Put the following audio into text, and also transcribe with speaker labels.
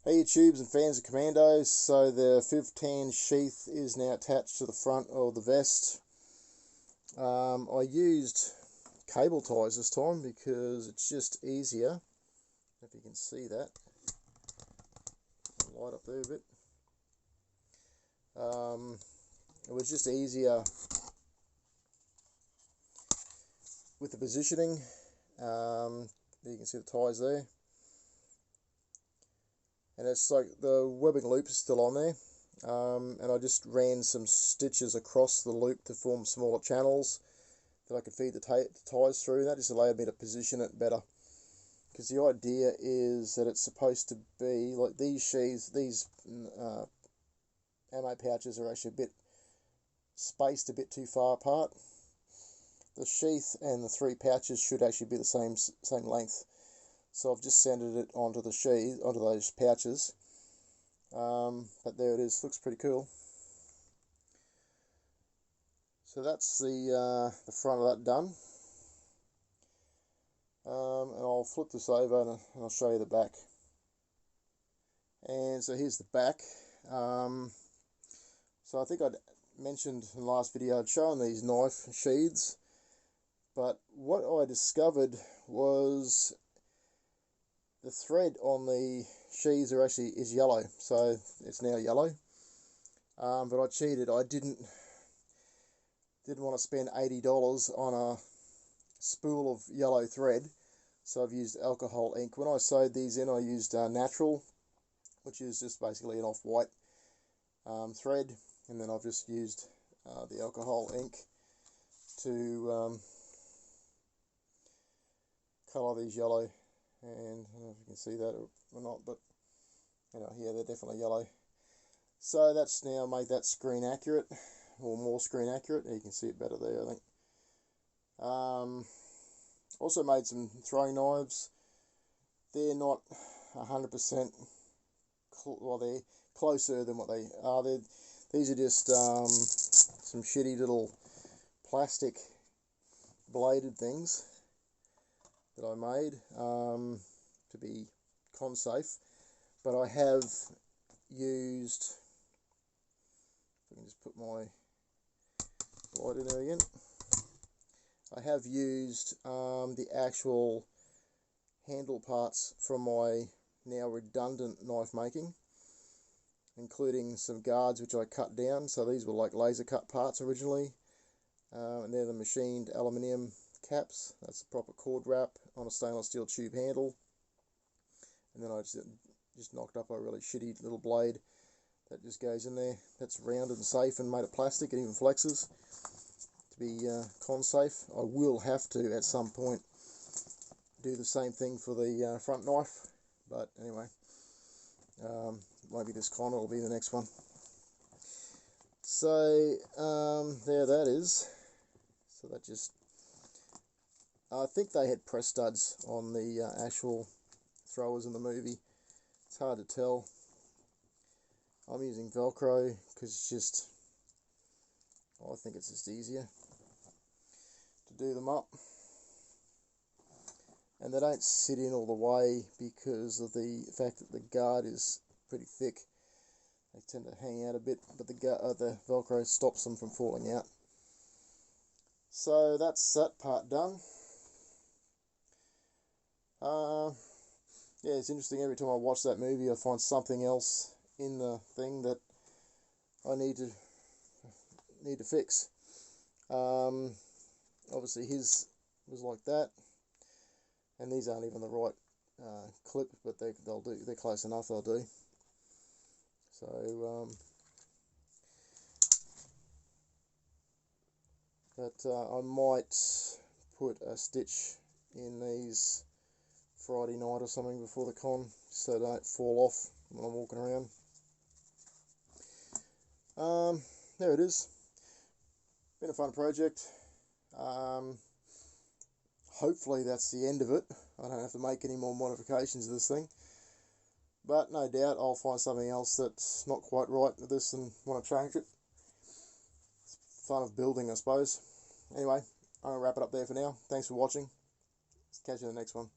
Speaker 1: Hey YouTubes and fans of Commando, so the 15 sheath is now attached to the front of the vest. I used cable ties this time because it's just easier. If you can see that, I'll light up there a bit. It was just easier with the positioning. You can see the ties there. And it's like the webbing loop is still on there, and I just ran some stitches across the loop to form smaller channels that I could feed the ties through. That just allowed me to position it better, because the idea is that it's supposed to be like these sheaths, these ammo pouches are actually a bit spaced a bit too far apart. The sheath and the three pouches should actually be the same length. So I've just centered it onto the sheath, onto those pouches. But there it is, looks pretty cool. So that's the front of that done. And I'll flip this over and I'll show you the back. And so here's the back. So I think I'd mentioned in the last video I'd shown these knife sheaths, but what I discovered was the thread on the sheaths is yellow, so it's now yellow. But I cheated. I didn't want to spend $80 on a spool of yellow thread, so I've used alcohol ink. When I sewed these in, I used natural, which is just basically an off-white thread, and then I've just used the alcohol ink to colour these yellow. And I don't know if you can see that or not, but yeah, they're definitely yellow. So that's now made that screen accurate, or more screen accurate. You can see it better there, I think. Also made some throwing knives. They're not 100%, well, they're closer than what they are. These are just some shitty little plastic bladed things that I made to be con safe, but I have used, if I can just put my light in there again, I have used the actual handle parts from my now redundant knife making, including some guards which I cut down. So these were like laser cut parts originally, and they're the machined aluminium caps. That's the proper cord wrap on a stainless steel tube handle, and then I just knocked up a really shitty little blade that just goes in there. That's rounded and safe and made of plastic. It even flexes to be con safe. I will have to at some point do the same thing for the front knife, but anyway, maybe this con will be the next one. So there that is. So that just, I think they had press studs on the actual throwers in the movie. It's hard to tell. I'm using Velcro because it's just, I think it's just easier to do them up. And they don't sit in all the way because of the fact that the guard is pretty thick. They tend to hang out a bit, but the Velcro stops them from falling out. So that's that part done. Yeah, it's interesting. Every time I watch that movie, I find something else in the thing that I need to fix. Obviously, his was like that, and these aren't even the right clip, but they'll do. They're close enough. They'll do. So, but I might put a stitch in these Friday night or something before the con, so they don't fall off when I'm walking around. There it is. Been a fun project. Hopefully that's the end of it. I don't have to make any more modifications of this thing, but no doubt I'll find something else that's not quite right with this and want to change it. It's fun of building, I suppose. Anyway, I'm going to wrap it up there for now. Thanks for watching. Catch you in the next one.